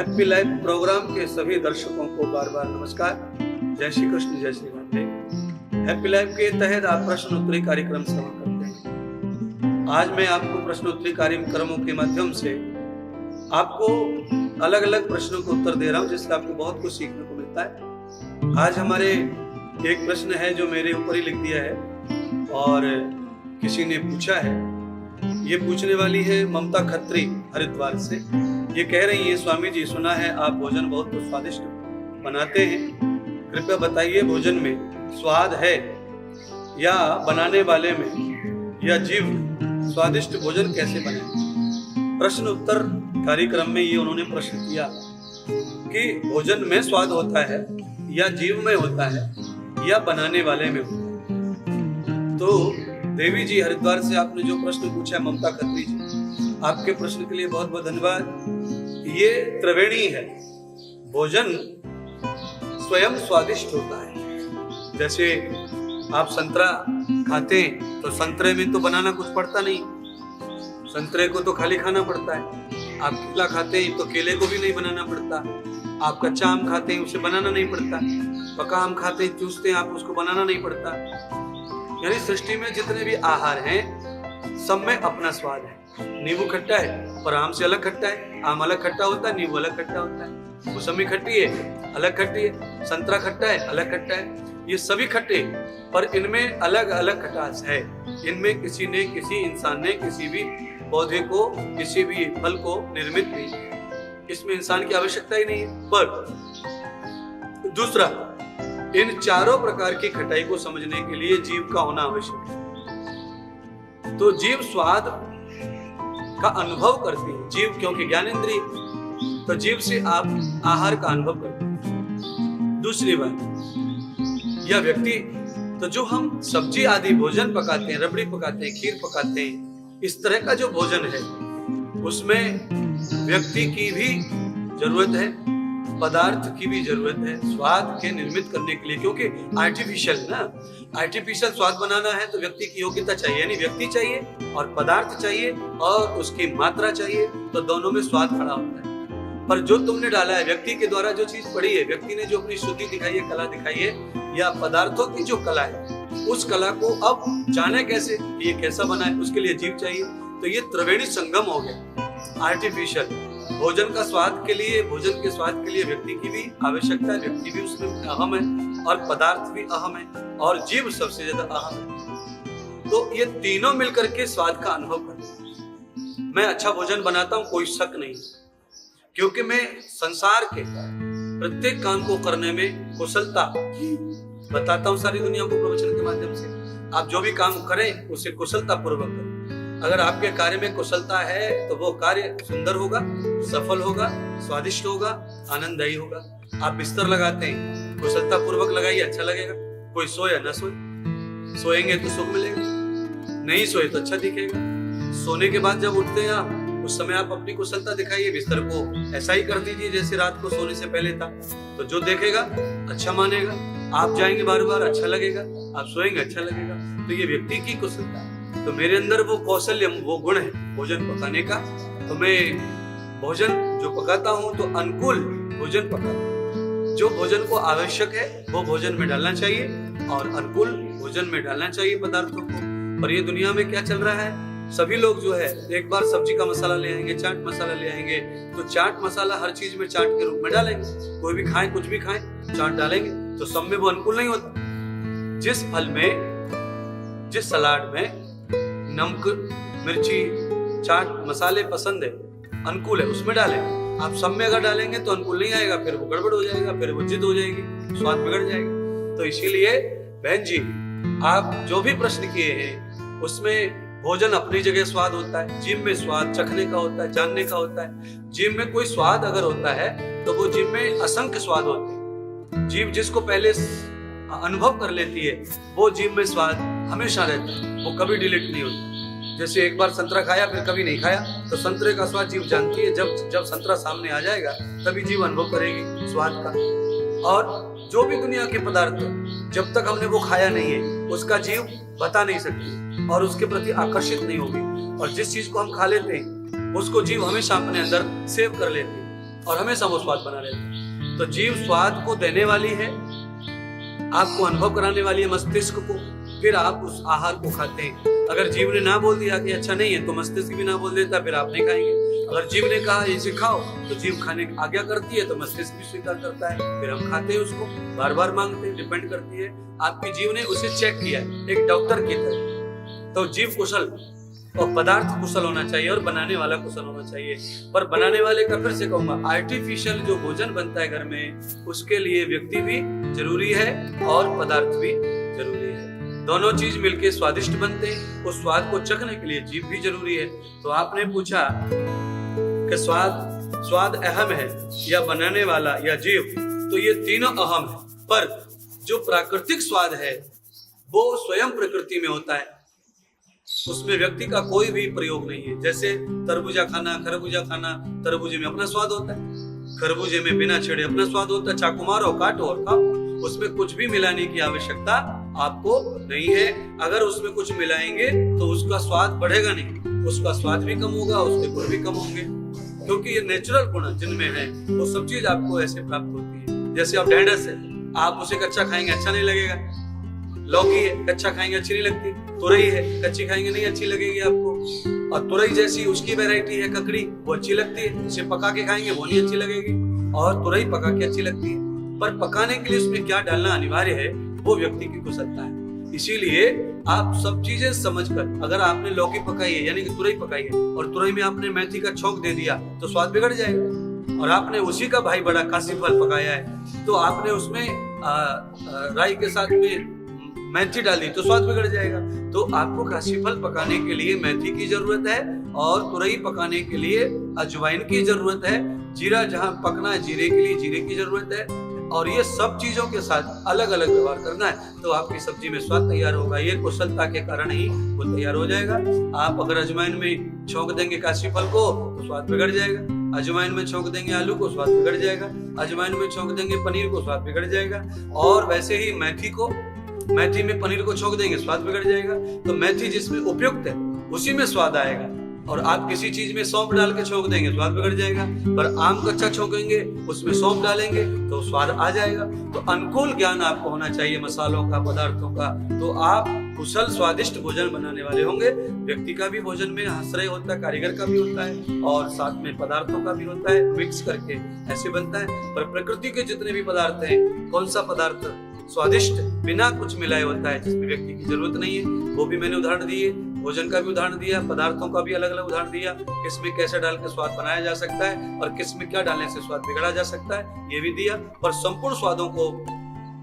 Happy life programme के सभी दर्शकों को बार बार नमस्कार। जय श्री कृष्ण, जय श्री राधे। हैप्पी लाइफ के तहत आप प्रश्नोत्तरी कार्यक्रम श्रवण करते हैं। आज मैं आपको प्रश्नोत्तरी कार्यक्रमों के माध्यम से आपको अलग अलग प्रश्नों को उत्तर दे रहा हूं, जिससे आपको बहुत कुछ सीखने को मिलता है। आज हमारे एक प्रश्न है जो मेरे ऊपर ही लिख दिया है और किसी ने पूछा है। ये पूछने वाली है ममता खत्री हरिद्वार से। ये कह रही है, स्वामी जी सुना है आप भोजन बहुत स्वादिष्ट बनाते हैं, कृपया बताइए भोजन में स्वाद है या बनाने वाले में या जीव में? स्वादिष्ट भोजन कैसे बने? प्रश्न उत्तर कार्यक्रम में ये उन्होंने प्रश्न किया कि भोजन में स्वाद होता है या जीव में होता है या बनाने वाले में होता है। तो देवी जी हरिद्वार से आपने जो प्रश्न पूछा है ममता खत्री जी, आपके प्रश्न के लिए बहुत बहुत धन्यवाद। ये त्रिवेणी है। भोजन स्वयं स्वादिष्ट होता है। जैसे आप संतरा खाते हैं तो संतरे में तो बनाना कुछ पड़ता नहीं, संतरे को तो खाली खाना पड़ता है। आप केला खाते हैं तो केले को भी नहीं बनाना पड़ता। आप कच्चा आम खाते हैं उसे बनाना नहीं पड़ता। पका आम खाते हैं चूसते हैं आप, उसको बनाना नहीं पड़ता। यानी सृष्टि में जितने भी आहार हैं सब में अपना स्वाद है। नींबू खट्टा है पर आम से अलग खट्टा है, आम अलग खट्टा होता है, नींबू अलग खट्टा होता है। मौसमी खट्टी है अलग खट्टी है, संतरा खट्टा है अलग खट्टा है। ये सभी खट्टे पर इनमें अलग अलग खटास है। इनमें किसी ने, किसी इंसान ने किसी भी पौधे को, किसी भी फल को निर्मित नहीं किया। इसमें इंसान की आवश्यकता ही नहीं है। पर दूसरा, इन चारों प्रकार की खटाई को समझने के लिए जीव का होना आवश्यक है। तो जीव स्वाद का अनुभव करती है। जीव क्योंकि ज्ञानेंद्रिय, तो जीव से आप आहार का अनुभव करते हैं। दूसरी बात, यह व्यक्ति तो जो हम सब्जी आदि भोजन पकाते हैं, रबड़ी पकाते हैं, खीर पकाते हैं, इस तरह का जो भोजन है उसमें व्यक्ति की भी जरूरत है, पदार्थ की भी जरूरत है स्वाद के निर्मित करने के लिए। क्योंकि आर्टिफिशियल स्वाद बनाना है तो व्यक्ति की योग्यता चाहिए, यानी व्यक्ति चाहिए और पदार्थ चाहिए और उसकी मात्रा चाहिए, तो दोनों में स्वाद खड़ा होता है। पर जो तुमने डाला है, व्यक्ति के द्वारा जो चीज पड़ी है, व्यक्ति ने जो अपनी शुद्धि दिखाई है, कला दिखाई है, या पदार्थों की जो कला है, उस कला को अब जाने कैसे, ये कैसा बना है, उसके लिए जीव चाहिए। तो ये त्रिवेणी संगम हो गया। आर्टिफिशियल भोजन का स्वाद के लिए, भोजन के स्वाद के लिए व्यक्ति की भी आवश्यकता है, व्यक्ति भी उसमें अहम है और पदार्थ भी अहम है और जीव सबसे ज्यादा अहम है। तो ये तीनों मिलकर के स्वाद का अनुभव करते हैं। मैं अच्छा भोजन बनाता हूँ, कोई शक नहीं, क्योंकि मैं संसार के प्रत्येक काम को करने में कुशलता बताता हूँ सारी दुनिया को प्रवचन के माध्यम से। आप जो भी काम करें उसे कुशलता पूर्वक करें। अगर आपके कार्य में कुशलता है तो वो कार्य सुंदर होगा, सफल होगा, स्वादिष्ट होगा, आनंददायी होगा। आप बिस्तर लगाते हैं, कुशलता पूर्वक लगाइए, अच्छा लगेगा। कोई सोए या न सोए, सोएंगे तो सुख मिलेगा, नहीं सोए तो अच्छा दिखेगा। सोने के बाद जब उठते हैं आप, उस समय आप अपनी कुशलता दिखाइए, बिस्तर को ऐसा ही कर दीजिए जैसे रात को सोने से पहले था, तो जो देखेगा अच्छा मानेगा। आप जाएंगे बार बार, अच्छा लगेगा, आप सोएंगे, अच्छा लगेगा। तो ये व्यक्ति की कुशलता है। तो मेरे अंदर वो कौशल्य, वो गुण है भोजन पकाने का। तो मैं भोजन जो पकाता हूँ तो अनुकूल भोजन पकाता हूँ। जो भोजन को आवश्यक है वो भोजन में डालना चाहिए और अनुकूल भोजन में डालना चाहिए पदार्थों को। पर ये दुनिया में क्या चल रहा है, सभी लोग जो है एक बार सब्जी का मसाला ले आएंगे, चाट मसाला ले आएंगे, तो चाट मसाला हर चीज में चाट के रूप में डालेंगे। कोई भी खाए, कुछ भी खाए, चाट डालेंगे, तो सब में वो अनुकूल नहीं होता। जिस फल में, जिस सलाद में नमक, मिर्ची, चाट मसाले पसंद है, अनुकूल है, उसमें डालें। आप सब में अगर डालेंगे तो अनुकूल नहीं आएगा, फिर वो गड़बड़ हो जाएगा, फिर वो जिद हो जाएगी, स्वाद बिगड़ जाएगा। तो इसीलिए बहन जी, आप जो भी प्रश्न किए हैं उसमें भोजन अपनी जगह स्वाद होता है। जीव में स्वाद चखने का होता है, जानने का होता है। जीव में कोई स्वाद अगर होता है तो वो जीव में असंख्य स्वाद होते हैं। जीव जिसको पहले अनुभव कर लेती है वो जीव में स्वाद हमेशा रहता है, वो कभी डिलीट नहीं होता। जैसे एक बार संतरा खाया फिर कभी नहीं खाया, तो संतरे का स्वाद जीव जानती है। जब संतरा सामने आ जाएगा तभी जीव अनुभव करेगी स्वाद का। और जो भी दुनिया के पदार्थ जब तक हमने वो खाया नहीं है उसका जीव बता नहीं सकती और उसके प्रति आकर्षित नहीं होगी। और जिस चीज को हम खा लेते हैं उसको जीव हमेशा अपने अंदर सेव कर लेते हैं। और हमेशा वो स्वाद बना रहता है। तो जीभ स्वाद को देने वाली है, आपको अनुभव कराने वाली है मस्तिष्क को, फिर आप उस आहार को खाते हैं। अगर जीभ ने ना बोल दिया कि अच्छा नहीं है तो मस्तिष्क भी ना बोल देता, फिर आप नहीं खाएंगे। अगर जीभ ने कहा इसे खाओ तो जीभ खाने की आज्ञा करती है, तो मस्तिष्क भी स्वीकार करता है, फिर हम खाते हैं उसको, बार बार मांगते हैं। डिपेंड करती है, आपकी जीभ ने उसे चेक किया है एक डॉक्टर की तरह। तो जीभ कुशल और पदार्थ कुशल होना चाहिए और बनाने वाला कुशल होना चाहिए। पर बनाने वाले का फिर से कहूंगा, आर्टिफिशियल जो भोजन बनता है घर में, उसके लिए व्यक्ति भी जरूरी है और पदार्थ भी जरूरी है। दोनों चीज मिलके स्वादिष्ट बनते हैं, उस स्वाद को चखने के लिए जीभ भी जरूरी है। तो आपने पूछा कि स्वाद अहम है या बनाने वाला या जीभ, तो ये तीनों अहम है। पर जो प्राकृतिक स्वाद है वो स्वयं प्रकृति में होता है, उसमें व्यक्ति का कोई भी प्रयोग नहीं है। जैसे तरबूजा खाना, खरबूजा खाना, तरबूजे में अपना स्वाद होता है, खरबूजे में बिना छेड़े अपना स्वाद होता है। चाकू मारो, काटो और खाओ, उसमें कुछ भी मिलाने की आवश्यकता आपको नहीं है। अगर उसमें कुछ मिलाएंगे तो उसका स्वाद बढ़ेगा नहीं, उसका स्वाद भी कम होगा, उसके गुण भी कम होंगे, क्योंकि ये नेचुरल गुण जिनमें है वो सब चीज आपको ऐसे प्राप्त होती है। जैसे अब ढेंढस है, आप उसे कच्चा खाएंगे अच्छा नहीं लगेगा। लौकी है, कच्चा खाएंगे अच्छी नहीं लगती। तुरई है, कच्ची खाएंगे नहीं अच्छी लगेगी आपको। और तुरई जैसी उसकी वैरायटी है ककड़ी, वो अच्छी लगती है, उसे पका के खाएंगे वो नहीं अच्छी लगेगी, और तुरई पका के अच्छी लगती है। पर पकाने के लिए उसमें क्या डालना अनिवार्य है वो व्यक्ति की कुशलता है। इसीलिए आप सब चीजें समझकर, अगर आपने लौकी पकाई है यानी कि तुरई पकाई है और तुरई में आपने मेथी का छौंक दे दिया तो स्वाद बिगड़ जाएगा। और आपने उसी का भाई बड़ा काशी फल पकाया है तो आपने उसमें राई के साथ में मेथी डाल दी तो स्वाद बिगड़ जाएगा। तो आपको काशी फल पकाने के लिए मेथी की जरूरत है और तुरई पकाने के लिए अजवाइन की जरूरत है। जीरा जहाँ पकना है जीरे के लिए जीरे की जरूरत है। और ये सब चीजों के साथ अलग अलग व्यवहार करना है तो आपकी सब्जी में स्वाद तैयार होगा। ये कुशलता के कारण ही वो तैयार हो जाएगा। आप अगर अजवाइन में छौंक देंगे काशी फल को तो स्वाद बिगड़ जाएगा, अजवाइन में छौंक देंगे आलू को स्वाद बिगड़ जाएगा, अजवाइन में छौंक देंगे पनीर को स्वाद बिगड़ जाएगा। और वैसे ही मेथी में पनीर को छौंक देंगे स्वाद बिगड़ जाएगा। तो मेथी जिसमें उपयुक्त है उसी में स्वाद आएगा। और आप किसी चीज में सौंफ डाल के छौंक देंगे स्वाद बिगड़ जाएगा। पर आम कच्चा छौंकेंगे उसमें सौंफ डालेंगे तो स्वाद आ जाएगा। तो अनुकूल ज्ञान आपको होना चाहिए मसालों का, पदार्थों का, तो आप कुशल स्वादिष्ट भोजन बनाने वाले होंगे। व्यक्ति का भी भोजन में आश्रय होता है, कारीगर का भी होता है और साथ में पदार्थों का भी होता है, मिक्स करके ऐसे बनता है। पर प्रकृति के जितने भी पदार्थ हैं, कौन सा पदार्थ स्वादिष्ट बिना कुछ मिलाए होता है जिसमें व्यक्ति की जरूरत नहीं है, वो भी मैंने उदाहरण दिए। भोजन का भी उदाहरण दिया, पदार्थों का भी अलग अलग उदाहरण दिया, किसमें कैसे डाल के स्वाद बनाया जा सकता है और किसमें क्या डालने से स्वाद बिगड़ा जा सकता है ये भी दिया। और संपूर्ण स्वादों को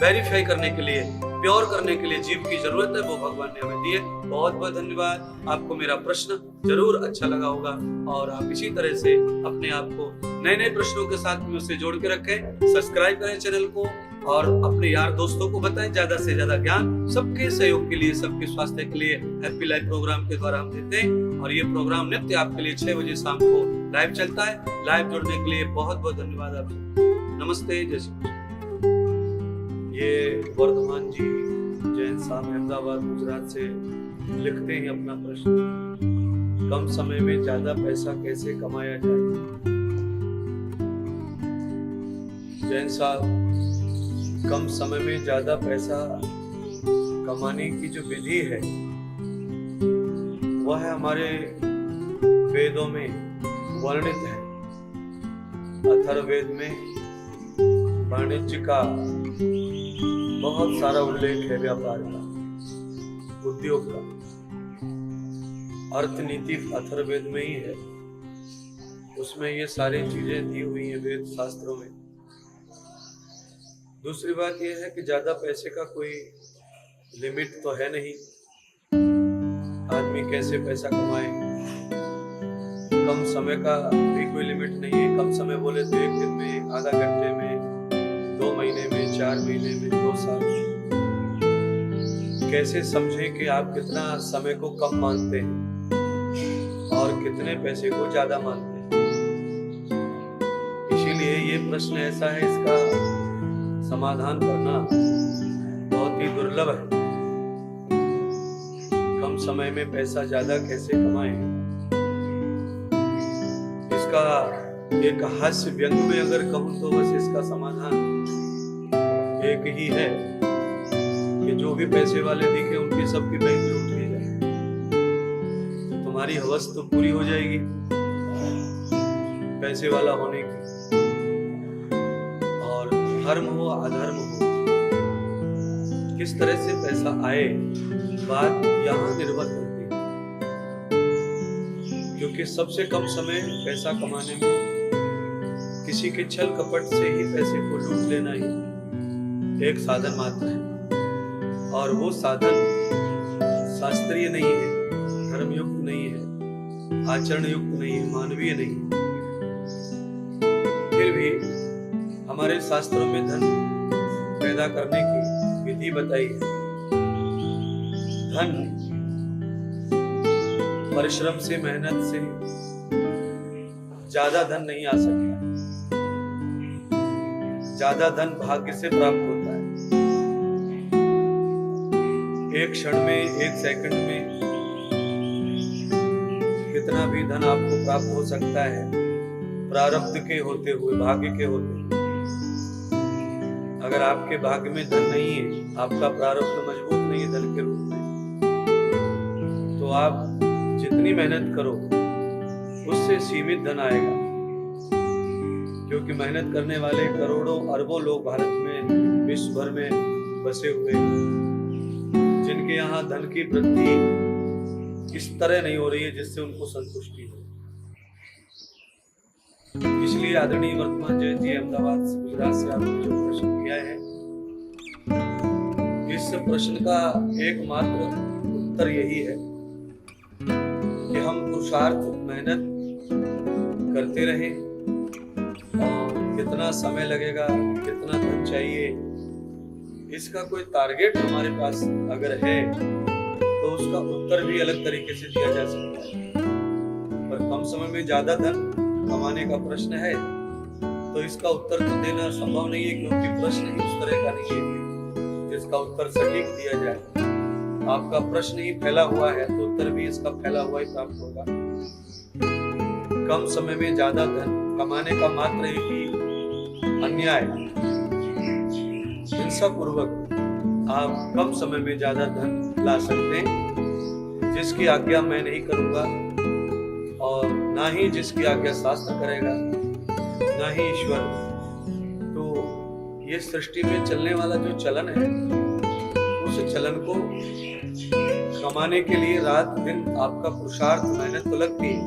वेरीफाई करने के लिए, प्योर करने के लिए जीभ की जरूरत है, वो भगवान ने हमें दी है। बहुत बहुत धन्यवाद। आपको मेरा प्रश्न जरूर अच्छा लगा होगा और आप इसी तरह से अपने आप को नए नए प्रश्नों के साथ मुझसे जोड़ के रखें। सब्सक्राइब करें चैनल को और अपने यार दोस्तों को बताएं। ज्यादा से ज्यादा ज्ञान सबके सहयोग के लिए, सबके स्वास्थ्य के लिए हैप्पी लाइफ प्रोग्राम के द्वारा हम देते हैं। और ये प्रोग्राम नित्य आपके लिए 6 बजे शाम को लाइव चलता है। लाइव जुड़ने के लिए बहुत बहुत धन्यवाद आपसे। नमस्ते, जय श्री कृष्ण। ये वर्धमान जी जैन साहब अहमदाबाद गुजरात से लिखते हैं अपना प्रश्न, कम समय में ज्यादा पैसा कैसे कमाया जाए। जैन साहब, कम समय में ज्यादा पैसा कमाने की जो विधि है वह हमारे वेदों में वर्णित है। अथर्ववेद में वाणिज्य का बहुत सारा उल्लेख है, व्यापार का, उद्योग का। अर्थनीति अथर्ववेद में ही है, उसमें ये सारी चीजें दी हुई हैं वेद शास्त्रों में। दूसरी बात यह है कि ज्यादा पैसे का कोई लिमिट तो है नहीं, आदमी कैसे पैसा कमाए। कम समय का भी कोई लिमिट नहीं है। कम समय बोले तो 1 दिन में, आधा घंटे में, 2 महीने में, 4 महीने में, 2 साल में। कैसे समझे कि आप कितना समय को कम मानते हैं और कितने पैसे को ज्यादा मानते हैं। इसीलिए ये प्रश्न ऐसा है, इसका समाधान करना बहुत ही दुर्लभ है। कम समय में पैसा ज्यादा कैसे कमाएं, इसका एक हास्य व्यंग में अगर कहूं तो बस इसका समाधान एक ही है कि जो भी पैसे वाले दिखे उनकी सबकी बैंक लूट ली जाए, तो तुम्हारी हवस तो पूरी हो जाएगी पैसे वाला होने की। और धर्म हो अधर्म हो, किस तरह से पैसा आए बात यहाँ निर्भर करती है, क्योंकि सबसे कम समय पैसा कमाने में किसी के छल कपट से ही पैसे को लूट लेना ही एक साधन मात्र है, और वो साधन शास्त्रीय नहीं है, धर्मयुक्त नहीं है, आचरण युक्त नहीं है, मानवीय नहीं है। फिर भी हमारे शास्त्रों में धन पैदा करने की विधि बताई है। धन परिश्रम से, मेहनत से ज्यादा धन नहीं आ सकता, ज्यादा धन भाग्य से प्राप्त होता है। एक क्षण में, एक सेकंड में कितना भी धन आपको प्राप्त हो सकता है, प्रारब्ध के होते हुए, भाग्य के होते हुए। अगर आपके भाग्य में धन नहीं है, आपका प्रारब्ध मजबूत नहीं है धन के रूप में, तो आप जितनी मेहनत करो उससे सीमित धन आएगा, क्योंकि मेहनत करने वाले करोड़ों अरबों लोग भारत में, विश्व भर में बसे हुए, जिनके यहाँ धन की वृद्धि इस तरह नहीं हो रही है जिससे उनको संतुष्टि हो। इसलिए आदरणीय वर्तमान जैन जी अहमदाबाद से, गुजरात से आपने जो प्रश्न किया है, इस प्रश्न का एकमात्र उत्तर यही है कि हम पुरुषार्थ, मेहनत करते रहें, और कितना समय लगेगा, कितना धन चाहिए, इसका कोई टारगेट हमारे पास अगर है तो उसका उत्तर भी अलग तरीके से दिया जा सकता है। पर कम समय में ज्यादा धन कमाने का प्रश्न है तो इसका उत्तर तो देना संभव नहीं है, क्योंकि प्रश्न ही उस तरह का नहीं है जिसका उत्तर सटीक दिया जाए। आपका प्रश्न ही फैला हुआ है तो उत्तर भी इसका फैला हुआ ही प्राप्त होगा। कम समय में ज्यादा धन कमाने का मात्र एक ही अन्याय, हिंसा पूर्वक आप कम समय में ज्यादा धन ला सकते हैं, जिसकी आज्ञा मैं नहीं करूंगा और ना ही जिसकी आज्ञा शास्त्र करेगा, ना ही ईश्वर। तो ये सृष्टि में चलने वाला जो चलन है, उस चलन को कमाने के लिए रात दिन आपका पुरुषार्थ, मेहनत तो लगती है।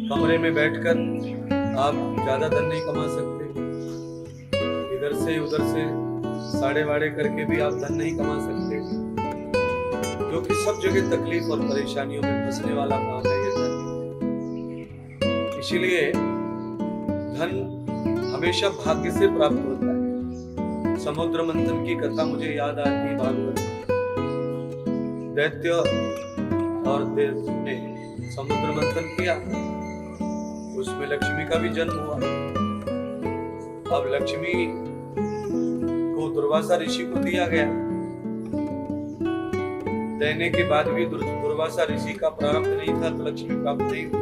कमरे में बैठकर आप ज्यादा धन नहीं कमा सकते, इधर से उधर से साड़े वाड़े करके भी आप धन नहीं कमा सकते, क्योंकि सब जगह तकलीफ और परेशानियों में फंसने वाला काम है ये धन। इसीलिए धन हमेशा भाग्य से प्राप्त होता है। समुद्र मंथन की कथा मुझे याद आती है, भागवत। दैत्य और देव ने समुद्र मंथन किया, उसमें लक्ष्मी का भी जन्म हुआ। अब लक्ष्मी को दुर्वासा ऋषि को दिया गया, देने के बाद भी दुर्वासा ऋषि का प्रारब्ध नहीं था तो लक्ष्मी प्राप्त नहीं हुई।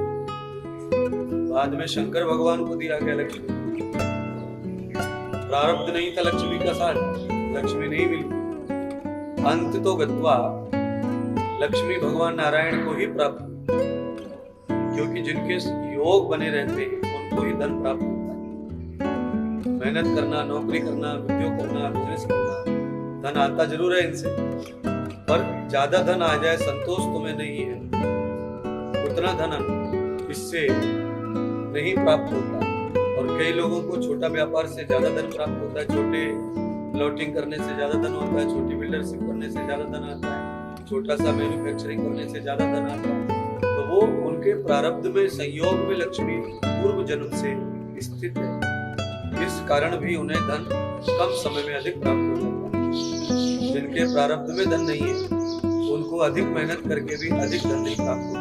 बाद में शंकर भगवान को दिया गया लक्ष्मी, प्रारब्ध नहीं था लक्ष्मी का साथ, लक्ष्मी नहीं मिली। अंत तो गत्वा लक्ष्मी भगवान नारायण को ही प्राप्त, क्योंकि जिनके योग बने रहते हैं उनको ही धन प्राप्त होता है। मेहनत करना, नौकरी करना, उद्योग करना, बिजनेस करना, धन आता जरूर है इनसे, पर ज्यादा धन आ जाए संतोष तुम्हें नहीं है, उतना धन इससे नहीं प्राप्त होता। और कई लोगों को छोटा व्यापार से ज्यादा धन प्राप्त होता है, छोटे प्लॉटिंग करने से ज्यादा धन होता है, छोटी बिल्डरशिप करने से ज्यादा धन आता है, छोटा सा मैन्युफैक्चरिंग करने से ज्यादा धन आता है। तो वो उनके प्रारब्ध में, संयोग में लक्ष्मी पूर्व जन्म से स्थित है, इस कारण भी उन्हें धन कम समय में अधिक प्राप्त हो जाता है। जिनके प्रारब्ध में धन नहीं है उनको अधिक मेहनत करके भी अधिक धन नहीं प्राप्त होता।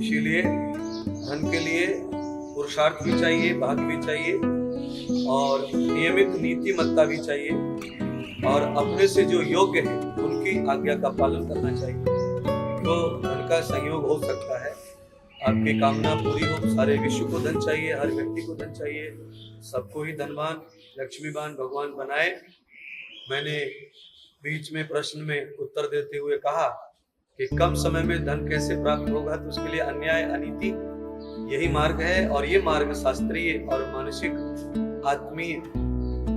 इसीलिए धन के लिए पुरुषार्थ भी चाहिए, भाग्य भी चाहिए और नियमित नीतिमत्ता भी चाहिए, और अपने से जो योग्य है उनकी आज्ञा का पालन करना चाहिए, तो धन का संयोग हो सकता है। आपकी कामना पूरी हो। सारे विश्व को धन चाहिए, हर व्यक्ति को धन चाहिए, सबको ही धनवान लक्ष्मीवान भगवान बनाए। मैंने बीच में प्रश्न में उत्तर देते हुए कहा कि कम समय में धन कैसे प्राप्त होगा, तो उसके लिए अन्याय अनीति यही मार्ग है, और ये मार्ग शास्त्रीय और मानसिक आत्मीय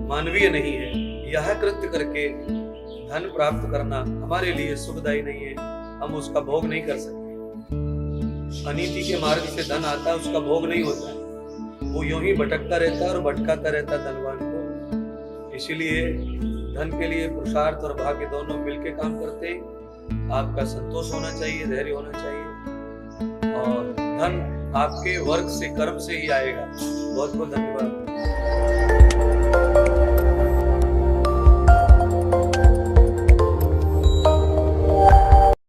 मानवीय नहीं है। यह कृत्य करके धन प्राप्त करना हमारे लिए सुखदायी नहीं है, हम उसका भोग नहीं कर सकते। अनीति के मार्ग से धन आता है, उसका भोग नहीं होता है, वो यूं ही भटकता रहता है और भटकाता रहता है धनवान को। इसीलिए धन के लिए पुरुषार्थ और भाग्य दोनों मिलके काम करते हैं। आपका संतोष होना चाहिए, धैर्य होना चाहिए, और धन आपके वर्क से, कर्म से ही आएगा। बहुत बहुत धन्यवाद।